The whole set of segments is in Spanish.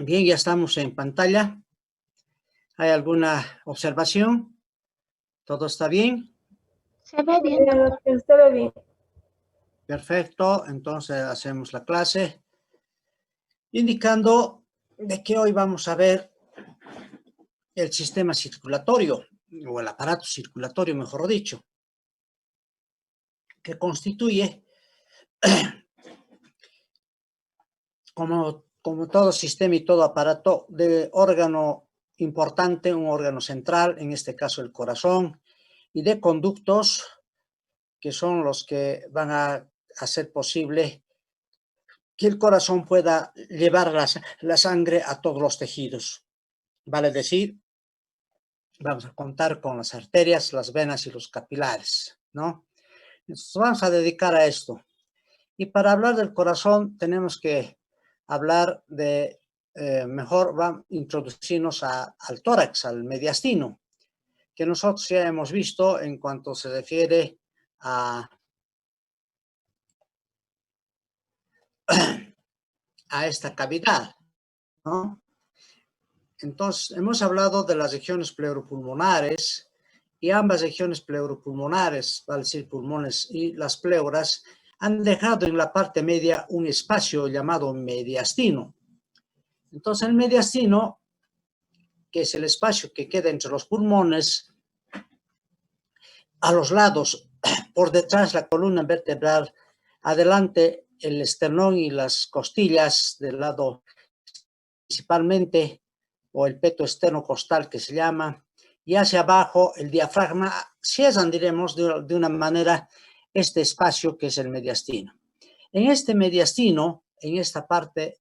Bien, ya estamos en pantalla. ¿Hay alguna observación? ¿Todo está bien? Se ve bien, doctor. Se ve bien. Perfecto, entonces hacemos la clase indicando de que hoy vamos a ver el sistema circulatorio, o el aparato circulatorio, mejor dicho, que constituye, como todo sistema y todo aparato, de órgano importante, un órgano central, en este caso el corazón, y de conductos que son los que van a hacer posible que el corazón pueda llevar la sangre a todos los tejidos. Vale decir, vamos a contar con las arterias, las venas y los capilares, ¿no? Entonces vamos a dedicar a esto. Y para hablar del corazón tenemos que hablar de, mejor va a introducirnos al tórax, al mediastino, que nosotros ya hemos visto en cuanto se refiere a esta cavidad, ¿no? Entonces, hemos hablado de las regiones pleuropulmonares y ambas regiones pleuropulmonares, vale decir pulmones y las pleuras, han dejado en la parte media un espacio llamado mediastino. Entonces, el mediastino, que es el espacio que queda entre los pulmones, a los lados, por detrás la columna vertebral, adelante el esternón y las costillas del lado principalmente, o el peto externo-costal que se llama, y hacia abajo el diafragma, cierran, diremos, de una manera este espacio que es el mediastino. En este mediastino, en esta parte,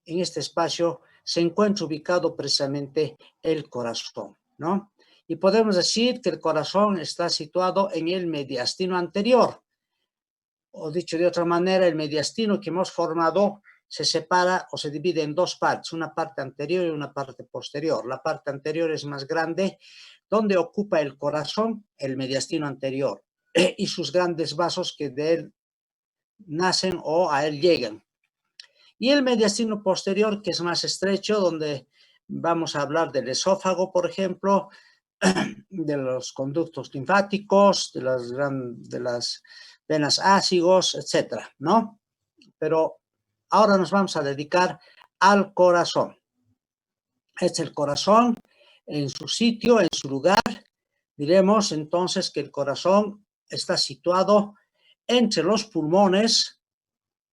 en este espacio, se encuentra ubicado precisamente el corazón, ¿no? Y podemos decir que el corazón está situado en el mediastino anterior, o dicho de otra manera, el mediastino que hemos formado se separa o se divide en dos partes, una parte anterior y una parte posterior. La parte anterior es más grande, donde ocupa el corazón, el mediastino anterior, y sus grandes vasos que de él nacen o a él llegan. Y el mediastino posterior, que es más estrecho, donde vamos a hablar del esófago, por ejemplo, de los conductos linfáticos, de las venas ácigos, etcétera, ¿no? Pero ahora nos vamos a dedicar al corazón. Es el corazón en su sitio, en su lugar. Diremos entonces que el corazón está situado entre los pulmones,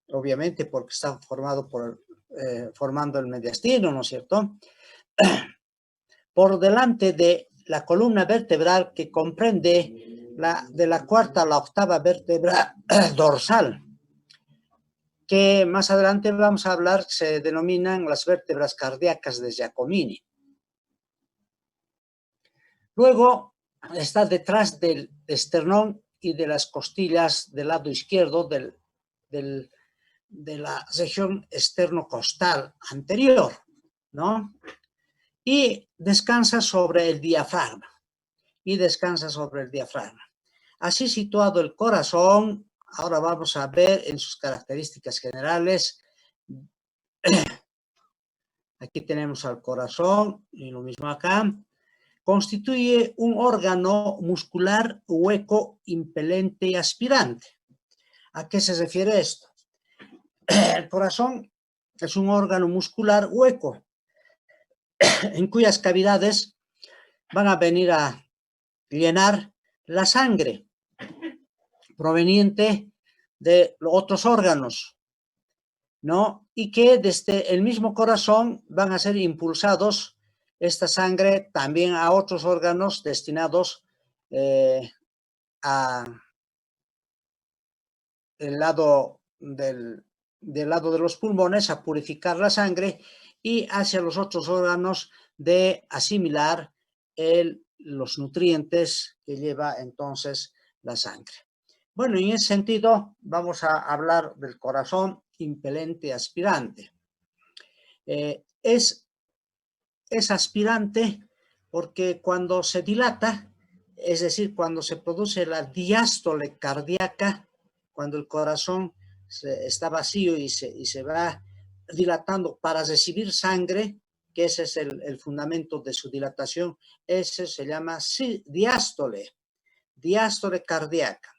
obviamente porque está formando el mediastino, ¿no es cierto? Por delante de la columna vertebral que comprende de la cuarta a la octava vértebra dorsal, que más adelante vamos a hablar, se denominan las vértebras cardíacas de Giacomini. Luego está detrás del esternón y de las costillas del lado izquierdo de la región externo-costal anterior, ¿no? Y descansa sobre el diafragma. Así situado el corazón, ahora vamos a ver en sus características generales. Aquí tenemos al corazón y lo mismo acá. Constituye un órgano muscular hueco, impelente y aspirante. ¿A qué se refiere esto? El corazón es un órgano muscular hueco, en cuyas cavidades van a venir a llenar la sangre proveniente de otros órganos, ¿no? Y que desde el mismo corazón van a ser impulsados esta sangre también a otros órganos destinados a el lado del lado de los pulmones a purificar la sangre y hacia los otros órganos de asimilar los nutrientes que lleva entonces la sangre. Bueno, en ese sentido vamos a hablar del corazón impelente aspirante. Es aspirante porque cuando se dilata, es decir, cuando se produce la diástole cardíaca, cuando el corazón está vacío y se va dilatando para recibir sangre, que ese es el fundamento de su dilatación, ese se llama diástole cardíaca.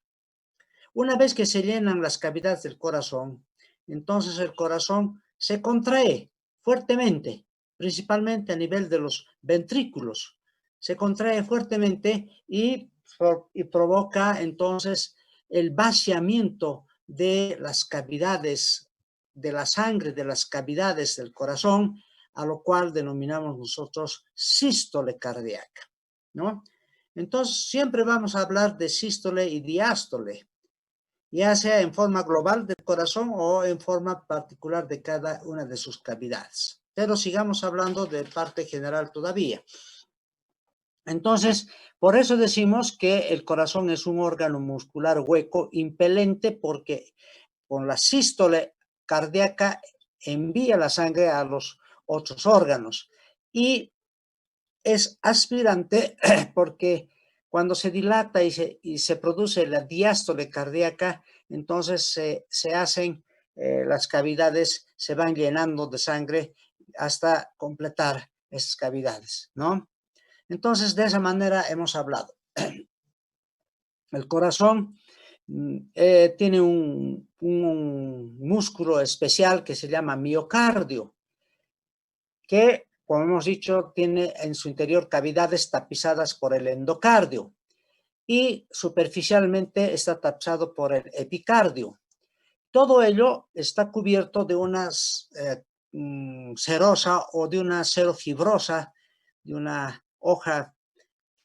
Una vez que se llenan las cavidades del corazón, entonces el corazón se contrae fuertemente, principalmente a nivel de los ventrículos. Se contrae fuertemente y provoca entonces el vaciamiento de las cavidades de la sangre, de las cavidades del corazón, a lo cual denominamos nosotros sístole cardíaca, ¿no? Entonces, siempre vamos a hablar de sístole y diástole, ya sea en forma global del corazón o en forma particular de cada una de sus cavidades. Pero sigamos hablando de parte general todavía. Entonces, por eso decimos que el corazón es un órgano muscular hueco impelente, porque con la sístole cardíaca envía la sangre a los otros órganos, y es aspirante porque cuando se dilata y se produce la diástole cardíaca, entonces se hacen las cavidades, se van llenando de sangre hasta completar esas cavidades, ¿no? Entonces, de esa manera hemos hablado. El corazón tiene un músculo especial que se llama miocardio, que, como hemos dicho, tiene en su interior cavidades tapizadas por el endocardio y superficialmente está tapizado por el epicardio. Todo ello está cubierto de una serosa o de una serofibrosa, de una hoja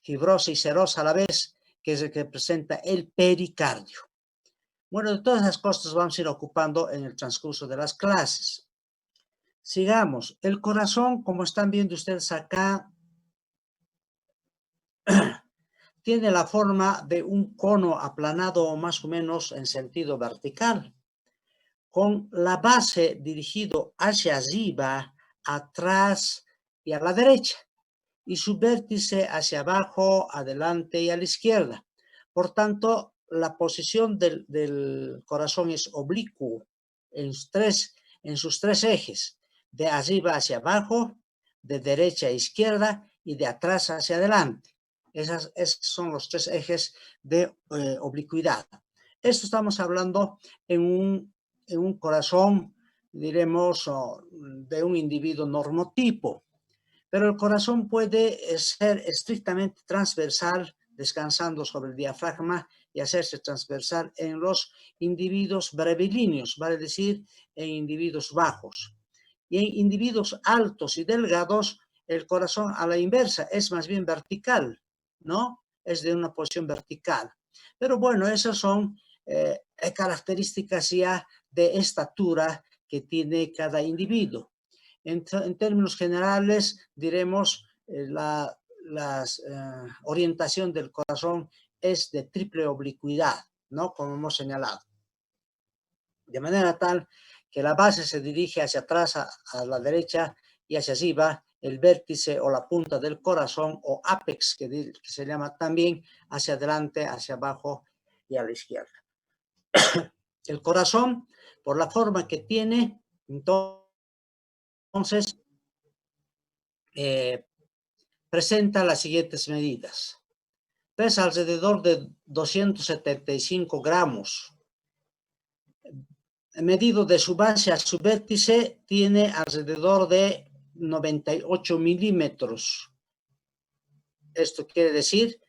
fibrosa y serosa a la vez, que es el que presenta el pericardio. Bueno, de todas esas cosas vamos a ir ocupando en el transcurso de las clases. Sigamos. El corazón, como están viendo ustedes acá, tiene la forma de un cono aplanado o más o menos en sentido vertical, con la base dirigido hacia arriba, atrás y a la derecha, y su vértice hacia abajo, adelante y a la izquierda. Por tanto, la posición del corazón es oblicuo en sus tres ejes, de arriba hacia abajo, de derecha a izquierda y de atrás hacia adelante. Esos son los tres ejes de oblicuidad. Esto estamos hablando en un corazón, diremos, de un individuo normotipo. Pero el corazón puede ser estrictamente transversal, descansando sobre el diafragma, y hacerse transversal en los individuos brevilíneos, vale decir, en individuos bajos. Y en individuos altos y delgados, el corazón a la inversa es más bien vertical, ¿no? Es de una posición vertical. Pero bueno, esas son características ya de estatura que tiene cada individuo. En términos generales, diremos, la orientación del corazón es de triple oblicuidad, ¿no? Como hemos señalado. De manera tal que la base se dirige hacia atrás, a la derecha, y hacia arriba el vértice o la punta del corazón, o apex, que se llama también, hacia adelante, hacia abajo y a la izquierda. El corazón, por la forma que tiene, entonces, presenta las siguientes medidas. Pesa alrededor de 275 gramos. Medido de su base a su vértice, tiene alrededor de 98 milímetros. Esto quiere decir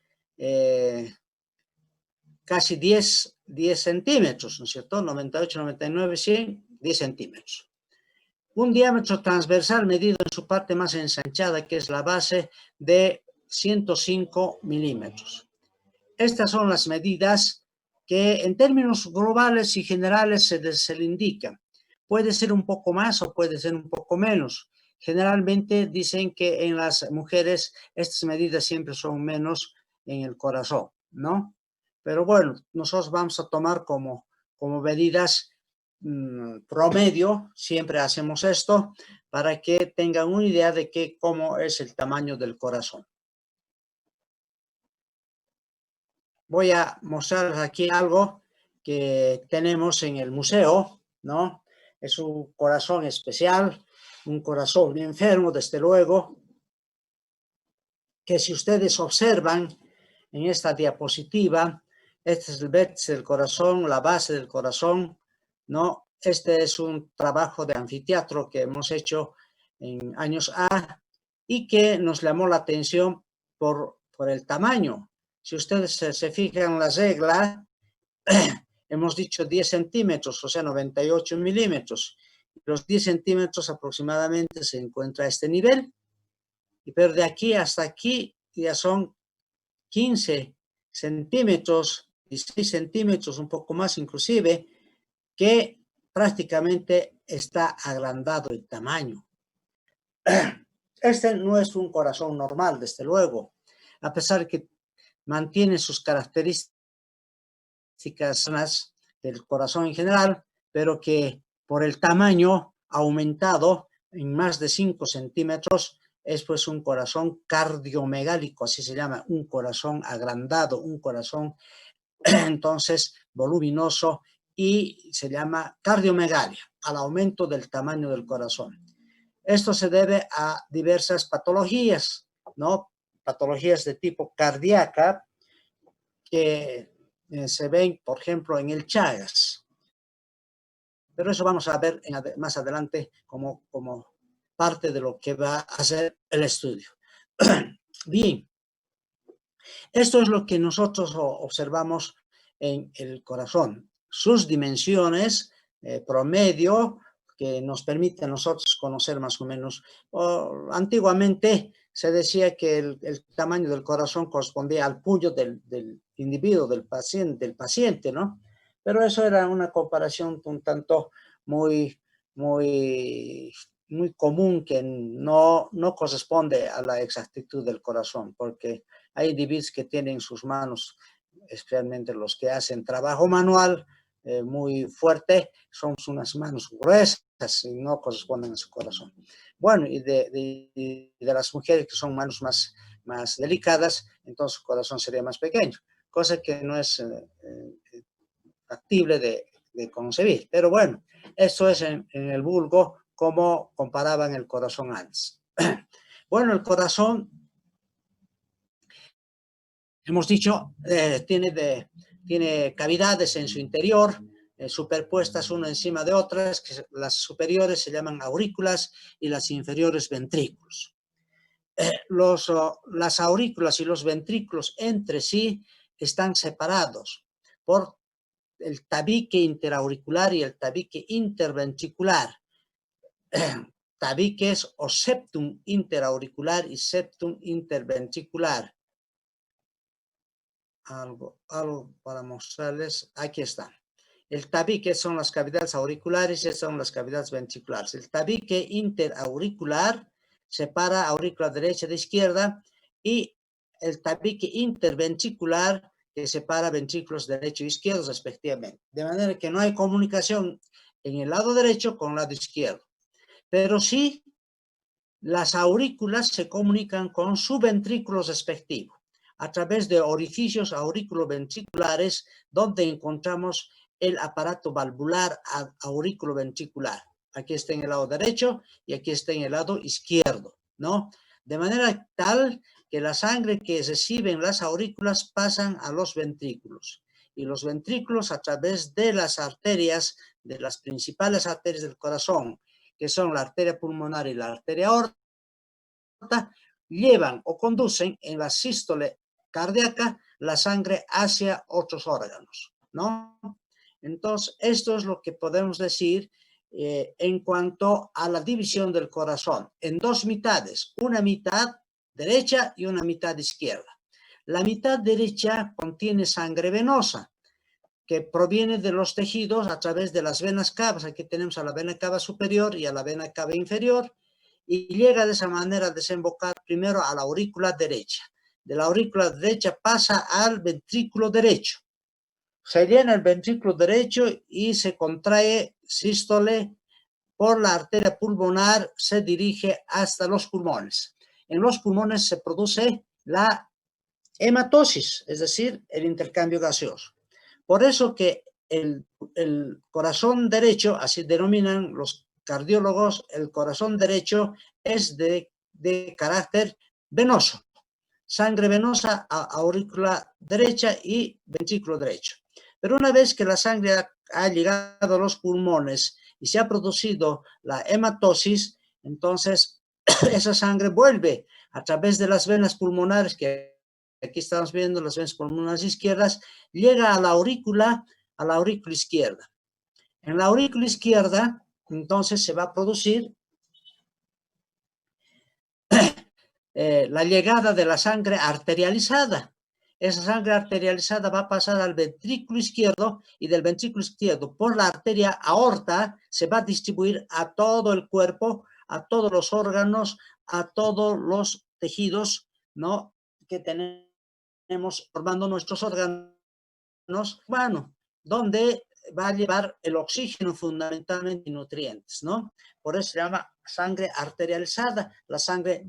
casi 10 centímetros, ¿no es cierto? 98, 99, 100, 10 centímetros. Un diámetro transversal medido en su parte más ensanchada, que es la base, de 105 milímetros. Estas son las medidas que en términos globales y generales se le indican. Puede ser un poco más o puede ser un poco menos. Generalmente dicen que en las mujeres estas medidas siempre son menos en el corazón, ¿no? Pero bueno, nosotros vamos a tomar como medidas promedio, siempre hacemos esto para que tengan una idea de cómo es el tamaño del corazón. Voy a mostrarles aquí algo que tenemos en el museo, ¿no? es un corazón especial, un corazón enfermo, desde luego, que si ustedes observan en esta diapositiva, este es el vértice del corazón, la base del corazón, ¿no? Este es un trabajo de anfiteatro que hemos hecho en años A y que nos llamó la atención por el tamaño. Si ustedes se fijan en la regla, hemos dicho 10 centímetros, o sea, 98 milímetros. Los 10 centímetros aproximadamente se encuentra a este nivel, pero de aquí hasta aquí ya son 15 centímetros, 16 centímetros, un poco más inclusive, que prácticamente está agrandado el tamaño. Este no es un corazón normal, desde luego, a pesar que mantiene sus características del corazón en general, pero que por el tamaño aumentado en más de 5 centímetros es pues un corazón cardiomegálico, así se llama, un corazón agrandado, un corazón entonces voluminoso y se llama cardiomegalia, al aumento del tamaño del corazón. Esto se debe a diversas patologías, ¿no? Patologías de tipo cardíaca que se ven, por ejemplo, en el Chagas. Pero eso vamos a ver más adelante como parte de lo que va a ser el estudio. Bien, esto es lo que nosotros observamos en el corazón. Sus dimensiones promedio que nos permiten a nosotros conocer más o menos. Antiguamente se decía que el tamaño del corazón correspondía al puño del individuo, del paciente, ¿no? Pero eso era una comparación un tanto muy común que no corresponde a la exactitud del corazón, porque hay individuos que tienen sus manos, especialmente los que hacen trabajo manual muy fuerte, son unas manos gruesas y no corresponden a su corazón. Bueno, y de las mujeres que son manos más delicadas, entonces su corazón sería más pequeño, cosa que no es factible de concebir. Pero bueno, eso es en el vulgo como comparaban el corazón antes. Bueno, el corazón, hemos dicho, tiene cavidades en su interior, superpuestas una encima de otras, que las superiores se llaman aurículas y las inferiores ventrículos. Las aurículas y los ventrículos entre sí están separados por el tabique interauricular y el tabique interventricular. Tabiques o septum interauricular y septum interventricular. Algo para mostrarles. Aquí están. El tabique son las cavidades auriculares y estas son las cavidades ventriculares. El tabique interauricular separa aurícula derecha de izquierda y el tabique interventricular que separa ventrículos derecho e izquierdo respectivamente. De manera que no hay comunicación en el lado derecho con el lado izquierdo. Pero sí, las aurículas se comunican con su ventrículo respectivo a través de orificios auriculoventriculares donde encontramos el aparato valvular auriculoventricular. Aquí está en el lado derecho y aquí está en el lado izquierdo, ¿no? De manera tal que la sangre que reciben las aurículas pasan a los ventrículos y los ventrículos a través de las arterias, de las principales arterias del corazón, que son la arteria pulmonar y la arteria aorta, llevan o conducen en la sístole cardíaca la sangre hacia otros órganos, ¿no? Entonces, esto es lo que podemos decir en cuanto a la división del corazón en dos mitades, una mitad derecha y una mitad izquierda. La mitad derecha contiene sangre venosa, que proviene de los tejidos a través de las venas cavas. Aquí tenemos a la vena cava superior y a la vena cava inferior, y llega de esa manera a desembocar primero a la aurícula derecha. De la aurícula derecha pasa al ventrículo derecho. Se llena el ventrículo derecho y se contrae sístole por la arteria pulmonar, se dirige hasta los pulmones. En los pulmones se produce la hematosis, es decir, el intercambio gaseoso. Por eso que el corazón derecho, así denominan los cardiólogos, el corazón derecho es de carácter venoso. Sangre venosa a aurícula derecha y ventrículo derecho. Pero una vez que la sangre ha llegado a los pulmones y se ha producido la hematosis, entonces esa sangre vuelve a través de las venas pulmonares, que aquí estamos viendo las venas pulmonares izquierdas, llega a la aurícula izquierda. En la aurícula izquierda, entonces se va a producir la llegada de la sangre arterializada. Esa sangre arterializada va a pasar al ventrículo izquierdo y del ventrículo izquierdo por la arteria aorta se va a distribuir a todo el cuerpo, a todos los órganos, a todos los tejidos, ¿no?, que tenemos formando nuestros órganos, bueno, donde va a llevar el oxígeno fundamentalmente y nutrientes, ¿no? Por eso se llama sangre arterializada, la sangre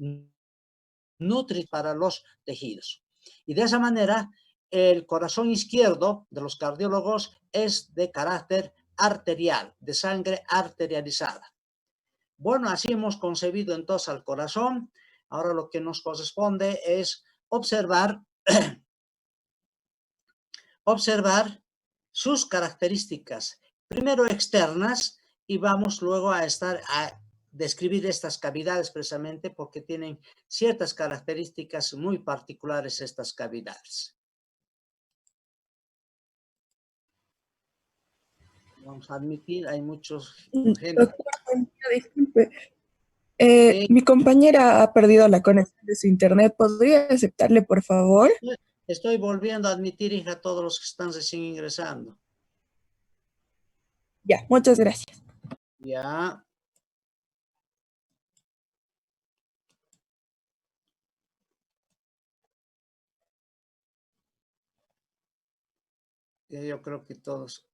nutre para los tejidos. Y de esa manera, el corazón izquierdo de los cardiólogos es de carácter arterial, de sangre arterializada. Bueno, así hemos concebido entonces al corazón. Ahora lo que nos corresponde es observar sus características, primero externas, y vamos luego a describir estas cavidades precisamente porque tienen ciertas características muy particulares estas cavidades. Vamos a admitir, hay muchos... Doctor, disculpe. Mi compañera ha perdido la conexión de su internet. ¿Podría aceptarle, por favor? Estoy volviendo a admitir, hija, a todos los que están recién ingresando. Ya, muchas gracias. Ya. Yo creo que todos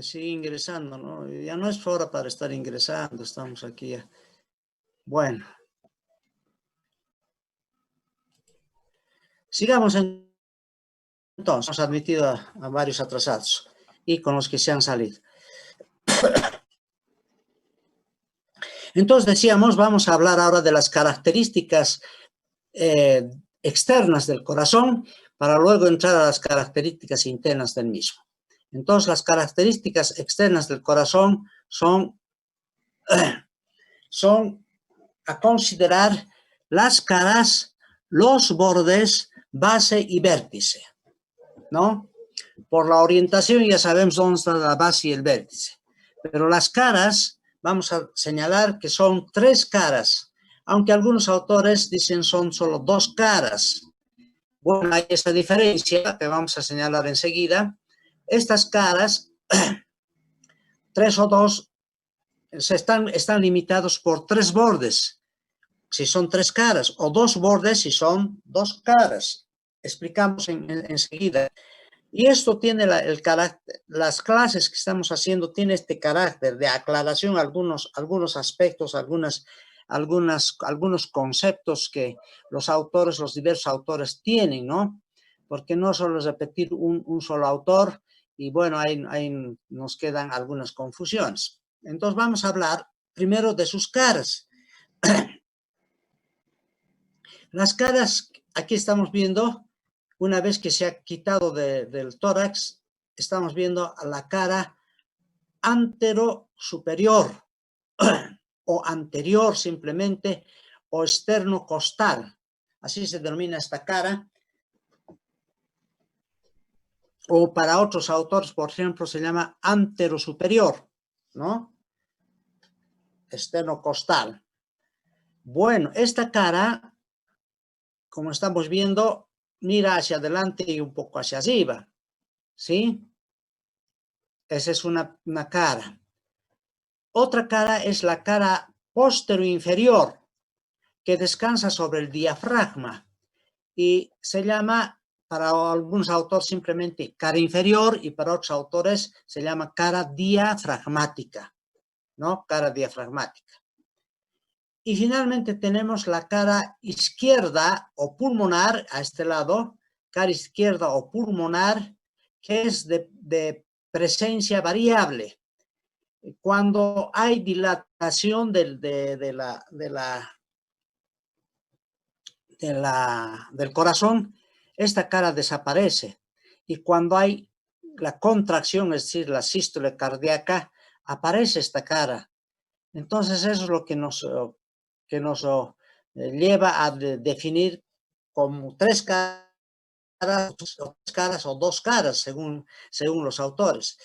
siguen ingresando, ¿no? Ya no es hora para estar ingresando, estamos aquí ya. Bueno. Sigamos entonces. Hemos admitido a varios atrasados y con los que se han salido. Entonces decíamos, vamos a hablar ahora de las características externas del corazón para luego entrar a las características internas del mismo. Entonces las características externas del corazón son a considerar las caras, los bordes, base y vértice, ¿no? Por la orientación ya sabemos dónde está la base y el vértice. Pero las caras, vamos a señalar que son 3 caras, aunque algunos autores dicen son solo 2 caras. Bueno, hay esta diferencia que vamos a señalar enseguida. Estas caras, 3 o 2, están limitados por 3 bordes, si son 3 caras, o 2 bordes si son 2 caras. Explicamos enseguida. Y esto tiene el carácter, las clases que estamos haciendo tiene este carácter de aclaración, algunos aspectos, algunos conceptos que los diversos autores tienen, ¿no? Porque no solo es repetir un solo autor y bueno, ahí nos quedan algunas confusiones. Entonces vamos a hablar primero de sus caras. Las caras, aquí estamos viendo, una vez que se ha quitado del tórax, estamos viendo la cara antero-superior o anterior simplemente o externo-costal. Así se denomina esta cara. O para otros autores, por ejemplo, se llama antero-superior, ¿no? Externo-costal. Bueno, esta cara, como estamos viendo, mira hacia adelante y un poco hacia arriba, ¿sí? Esa es una cara. Otra cara es la cara posterior-inferior, que descansa sobre el diafragma y se llama, para algunos autores simplemente cara inferior y para otros autores se llama cara diafragmática, ¿no? Cara diafragmática. Y finalmente tenemos la cara izquierda o pulmonar, a este lado, cara izquierda o pulmonar, que es de presencia variable. Cuando hay dilatación del corazón, esta cara desaparece. Y cuando hay la contracción, es decir, la sístole cardíaca, aparece esta cara. Entonces eso es lo que nos lleva a definir como tres caras o dos caras, según los autores.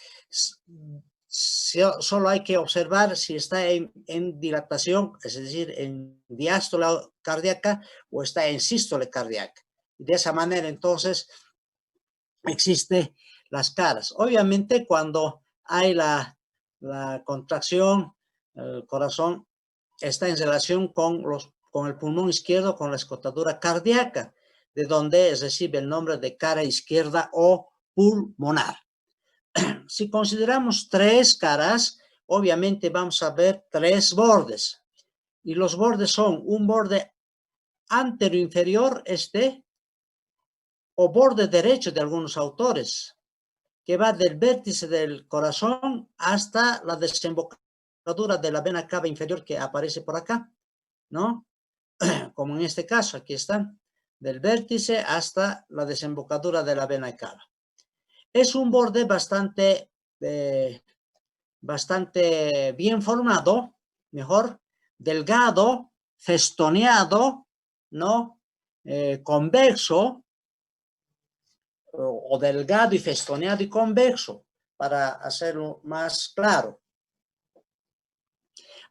Solo hay que observar si está en dilatación, es decir, en diástole cardíaca o está en sístole cardíaca. Y de esa manera, entonces, existen las caras. Obviamente, cuando hay la contracción, el corazón está en relación con el pulmón izquierdo, con la escotadura cardíaca, de donde recibe el nombre de cara izquierda o pulmonar. Si consideramos tres caras, obviamente vamos a ver tres bordes. Y los bordes son un borde anteroinferior, o borde derecho de algunos autores, que va del vértice del corazón hasta la desembocadura de la vena cava inferior que aparece por acá, ¿no? Como en este caso, aquí están, del vértice hasta la desembocadura de la vena cava. Es un borde bastante bien formado, mejor, delgado, festoneado, ¿no? Convexo, o delgado y festoneado y convexo, para hacerlo más claro.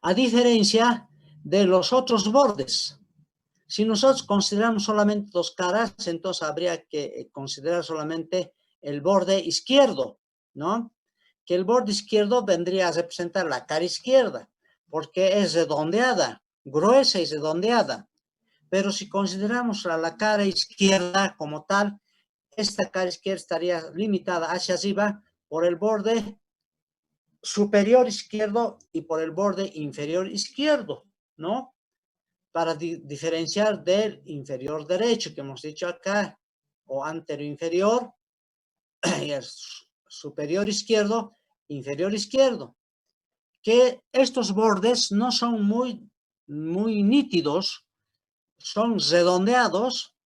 A diferencia de los otros bordes. Si nosotros consideramos solamente dos caras, entonces habría que considerar solamente el borde izquierdo, ¿no? Que el borde izquierdo vendría a representar la cara izquierda, porque es redondeada, gruesa y redondeada. Pero si consideramos la cara izquierda como tal, esta cara izquierda estaría limitada hacia arriba por el borde superior izquierdo y por el borde inferior izquierdo, ¿no? Para diferenciar del inferior derecho, que hemos dicho acá, o anteroinferior, y el superior izquierdo, inferior izquierdo, que estos bordes no son muy nítidos, son redondeados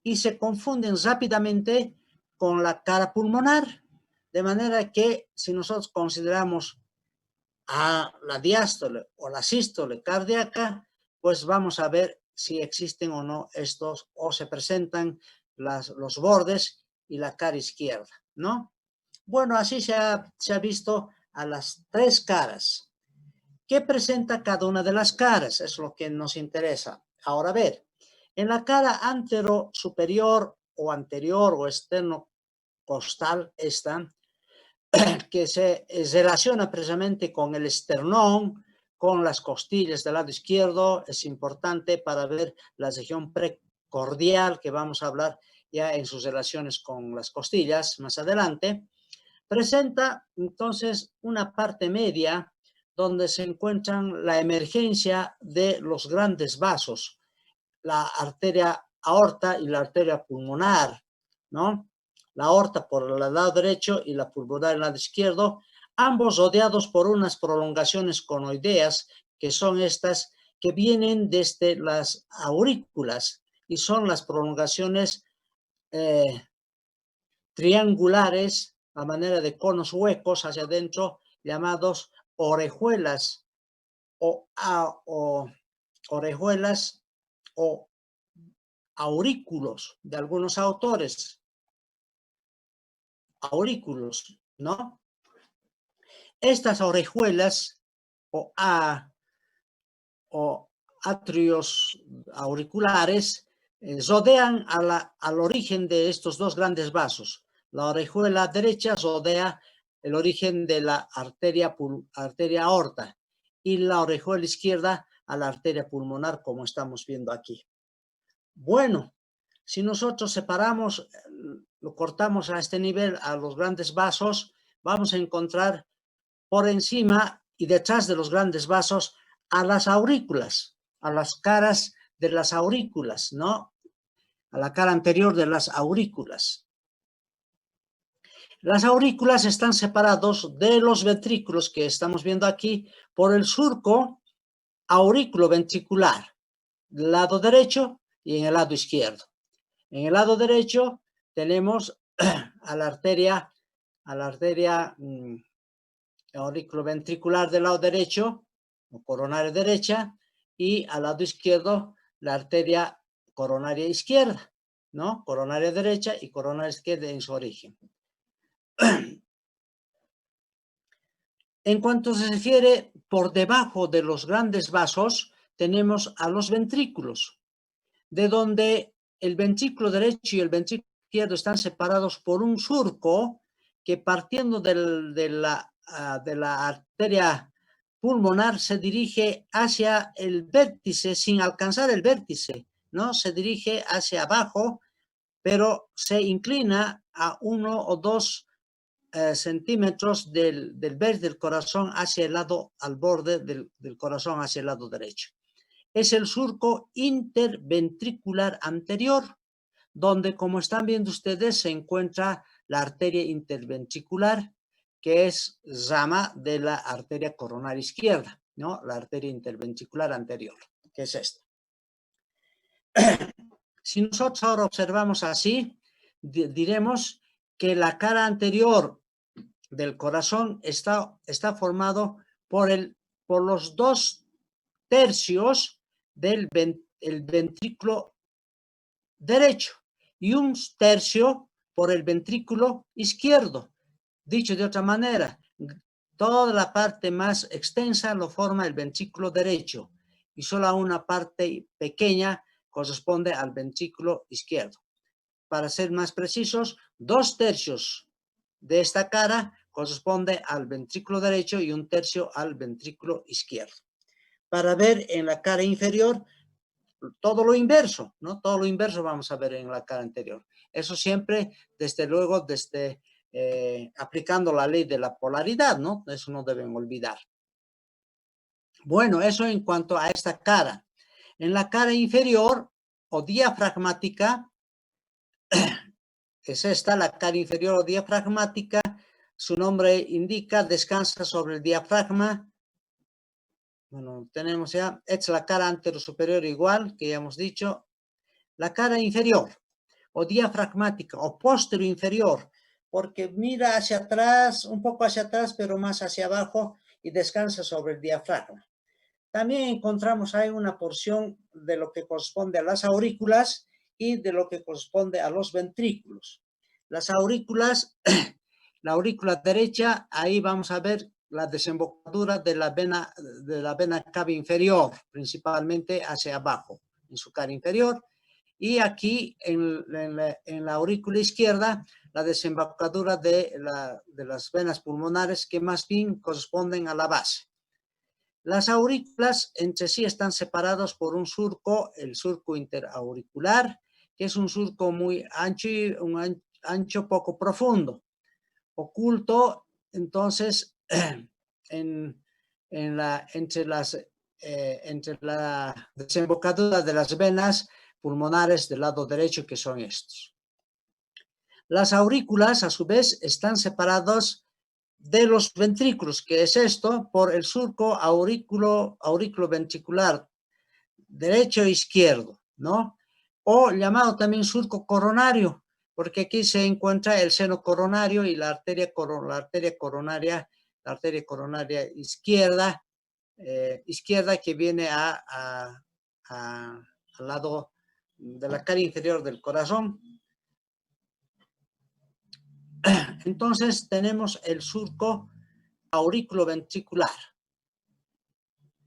y se confunden rápidamente con la cara pulmonar, de manera que si nosotros consideramos a la diástole o la sístole cardíaca, pues vamos a ver si existen o no estos, o se presentan los bordes y la cara izquierda, ¿no? Bueno, así se ha visto a las tres caras. ¿Qué presenta cada una de las caras? Es lo que nos interesa. Ahora, a ver, en la cara antero superior o anterior o externo costal esta, que se relaciona precisamente con el esternón, con las costillas del lado izquierdo, es importante para ver la región precordial, que vamos a hablar ya en sus relaciones con las costillas más adelante. Presenta entonces una parte media donde se encuentran la emergencia de los grandes vasos, la arteria aorta y la arteria pulmonar, ¿no? La aorta por el lado derecho y la pulmonar el lado izquierdo, ambos rodeados por unas prolongaciones conoideas, que son estas que vienen desde las aurículas y son las prolongaciones triangulares a manera de conos huecos hacia adentro, llamados orejuelas o orejuelas o aurículos de algunos autores. Aurículos, ¿no? Estas orejuelas o atrios auriculares rodean al origen de estos dos grandes vasos. La orejuela derecha rodea el origen de la arteria aorta y la orejuela izquierda a la arteria pulmonar, como estamos viendo aquí. Bueno, si nosotros separamos, lo cortamos a este nivel a los grandes vasos, vamos a encontrar por encima y detrás de los grandes vasos a las aurículas, a las caras de las aurículas, ¿no? A la cara anterior de las aurículas. Las aurículas están separados de los ventrículos que estamos viendo aquí por el surco aurículo-ventricular, del lado derecho y en el lado izquierdo. En el lado derecho tenemos a la arteria auriculoventricular del lado derecho, o coronaria derecha, y al lado izquierdo la arteria coronaria izquierda, ¿no? Coronaria derecha y coronaria izquierda en su origen. En cuanto se refiere por debajo de los grandes vasos, tenemos a los ventrículos, de donde el ventrículo derecho y el ventrículo izquierdo están separados por un surco que partiendo de la arteria pulmonar se dirige hacia el vértice sin alcanzar el vértice, ¿no? Se dirige hacia abajo, pero se inclina a 1 o 2 centímetros del vértice del corazón hacia el lado, al borde del corazón hacia el lado derecho. Es el surco interventricular anterior, donde, como están viendo ustedes, se encuentra la arteria interventricular, que es rama de la arteria coronaria izquierda, ¿no? La arteria interventricular anterior, que es esta. Si nosotros ahora observamos así, diremos que la cara anterior del corazón está formado por los 2 tercios del ventrículo derecho y 1 tercio por el ventrículo izquierdo. Dicho de otra manera, toda la parte más extensa lo forma el ventrículo derecho y solo una parte pequeña corresponde al ventrículo izquierdo. Para ser más precisos, 2 tercios de esta cara corresponde al ventrículo derecho y 1 tercio al ventrículo izquierdo. Para ver en la cara inferior, todo lo inverso, ¿no? Todo lo inverso vamos a ver en la cara anterior. Eso siempre, desde luego, aplicando la ley de la polaridad, ¿no? Eso no deben olvidar. Bueno, eso en cuanto a esta cara. En la cara inferior o diafragmática, es esta, la cara inferior o diafragmática, su nombre indica, descansa sobre el diafragma. Bueno, tenemos ya, esta es la cara anterosuperior igual, que ya hemos dicho. La cara inferior, o diafragmática, o posterior inferior, porque mira hacia atrás, un poco hacia atrás, pero más hacia abajo, y descansa sobre el diafragma. También encontramos ahí una porción de lo que corresponde a las aurículas y de lo que corresponde a los ventrículos. Las aurículas, la aurícula derecha, ahí vamos a ver la desembocadura de la vena cava inferior, principalmente hacia abajo, en su cara inferior. Y aquí, en la aurícula izquierda, la desembocadura de las venas pulmonares que más bien corresponden a la base. Las aurículas entre sí están separados por un surco, el surco interauricular, que es un surco muy ancho y un ancho poco profundo, oculto entonces entre la desembocadura de las venas pulmonares del lado derecho, que son estos. Las aurículas, a su vez, están separados de los ventrículos, que es esto, por el surco aurículo-ventricular derecho e izquierdo, ¿no? O llamado también surco coronario, porque aquí se encuentra el seno coronario y la arteria coronaria izquierda, que viene al lado de la cara inferior del corazón. Entonces tenemos el surco aurículo-ventricular.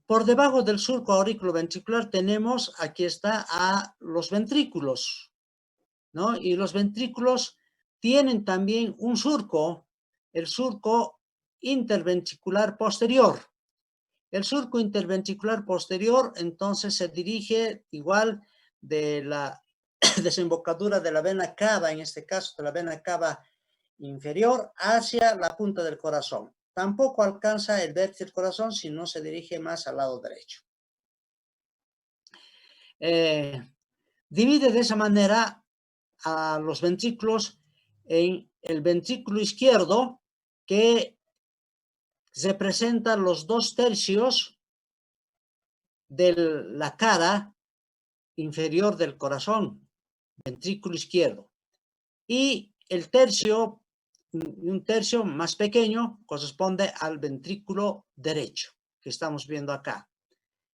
Por debajo del surco aurículo-ventricular tenemos, aquí está, a los ventrículos, ¿no? Y los ventrículos tienen también un surco, el surco interventricular posterior. El surco interventricular posterior entonces se dirige igual de la desembocadura de la vena cava, en este caso de la vena cava inferior, hacia la punta del corazón. Tampoco alcanza el vértice del corazón, sino se dirige más al lado derecho. Divide de esa manera a los ventrículos en el ventrículo izquierdo, que representa los 2/3 de la cara inferior del corazón, ventrículo izquierdo. Y el tercio, un tercio más pequeño, corresponde al ventrículo derecho, que estamos viendo acá.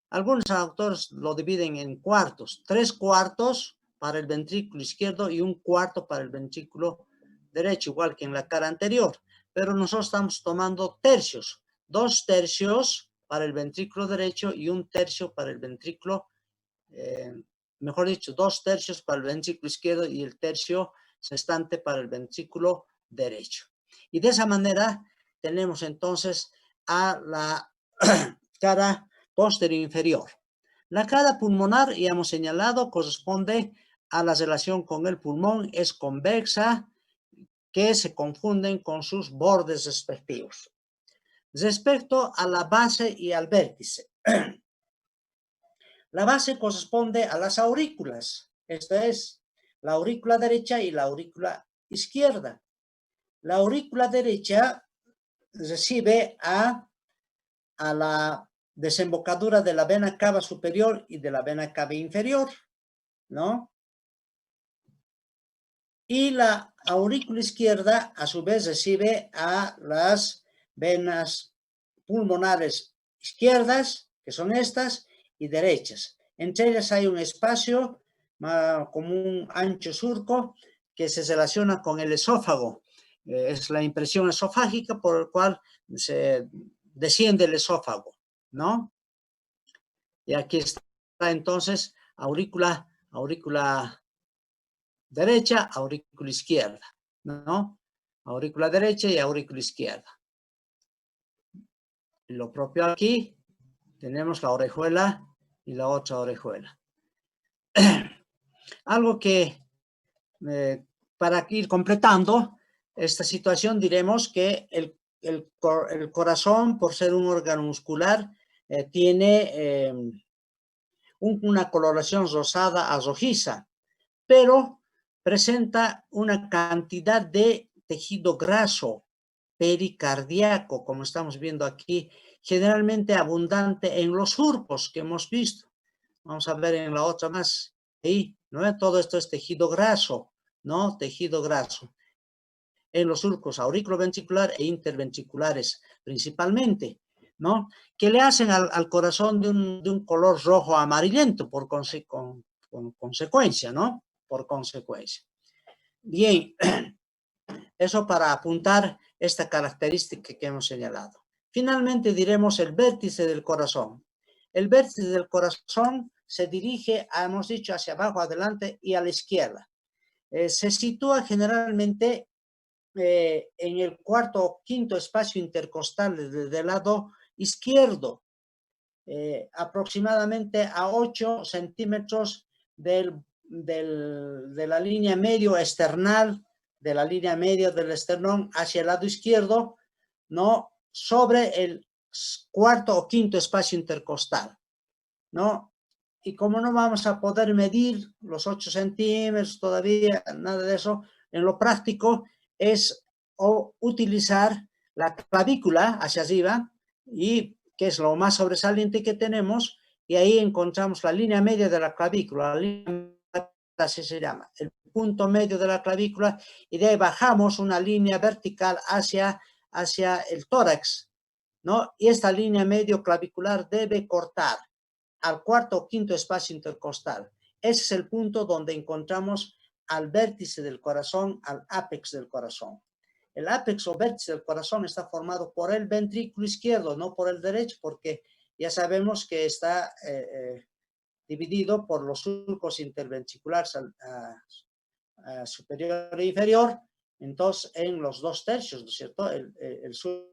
Algunos autores lo dividen en cuartos, 3/4 para el ventrículo izquierdo y 1/4 para el ventrículo derecho, igual que en la cara anterior. Pero nosotros estamos tomando tercios, 2/3 para el ventrículo derecho y 1/3 para el ventrículo, mejor dicho, 2/3 para el ventrículo izquierdo y el tercio restante para el ventrículo derecho. Y de esa manera tenemos entonces a la cara posterior inferior. La cara pulmonar, ya hemos señalado, corresponde a la relación con el pulmón, es convexa, que se confunden con sus bordes respectivos. Respecto a la base y al vértice, la base corresponde a las aurículas, esta es la aurícula derecha y la aurícula izquierda. La aurícula derecha recibe a la desembocadura de la vena cava superior y de la vena cava inferior, ¿no? Y la aurícula izquierda, a su vez, recibe a las venas pulmonares izquierdas, que son estas, y derechas. Entre ellas hay un espacio como un ancho surco que se relaciona con el esófago. Es la impresión esofágica por el cual se desciende el esófago, ¿no? Y aquí está entonces aurícula derecha, aurícula izquierda, ¿no? Aurícula derecha y aurícula izquierda. Y lo propio aquí, tenemos la orejuela y la otra orejuela. Algo que, para ir completando esta situación, diremos que el corazón, por ser un órgano muscular, tiene una coloración rosada a rojiza, pero presenta una cantidad de tejido graso pericardíaco, como estamos viendo aquí, generalmente abundante en los surcos que hemos visto. Vamos a ver en la otra más. Ahí, ¿no? Todo esto es tejido graso, ¿no? Tejido graso. En los surcos auriculoventricular e interventriculares principalmente, ¿no? Que le hacen al corazón de un color rojo amarillento por consecuencia, ¿no? Por consecuencia. Bien, eso para apuntar esta característica que hemos señalado. Finalmente diremos el vértice del corazón. El vértice del corazón se dirige, hemos dicho, hacia abajo, adelante y a la izquierda. Se sitúa generalmente en el cuarto o quinto espacio intercostal del lado izquierdo, aproximadamente a 8 centímetros de la línea medio esternal, de la línea media del esternón hacia el lado izquierdo, ¿no? Sobre el cuarto o quinto espacio intercostal, ¿no? Y como no vamos a poder medir los 8 centímetros todavía, nada de eso, en lo práctico es utilizar la clavícula hacia arriba, y que es lo más sobresaliente que tenemos, y ahí encontramos la línea media de la clavícula, la línea, así se llama, el punto medio de la clavícula, y de ahí bajamos una línea vertical hacia el tórax, ¿no? Y esta línea medio clavicular debe cortar al cuarto o quinto espacio intercostal. Ese es el punto donde encontramos al vértice del corazón, al ápex del corazón. El ápex o vértice del corazón está formado por el ventrículo izquierdo, no por el derecho, porque ya sabemos que está dividido por los surcos interventriculares superior e inferior, entonces en los 2/3, ¿no es cierto? El surco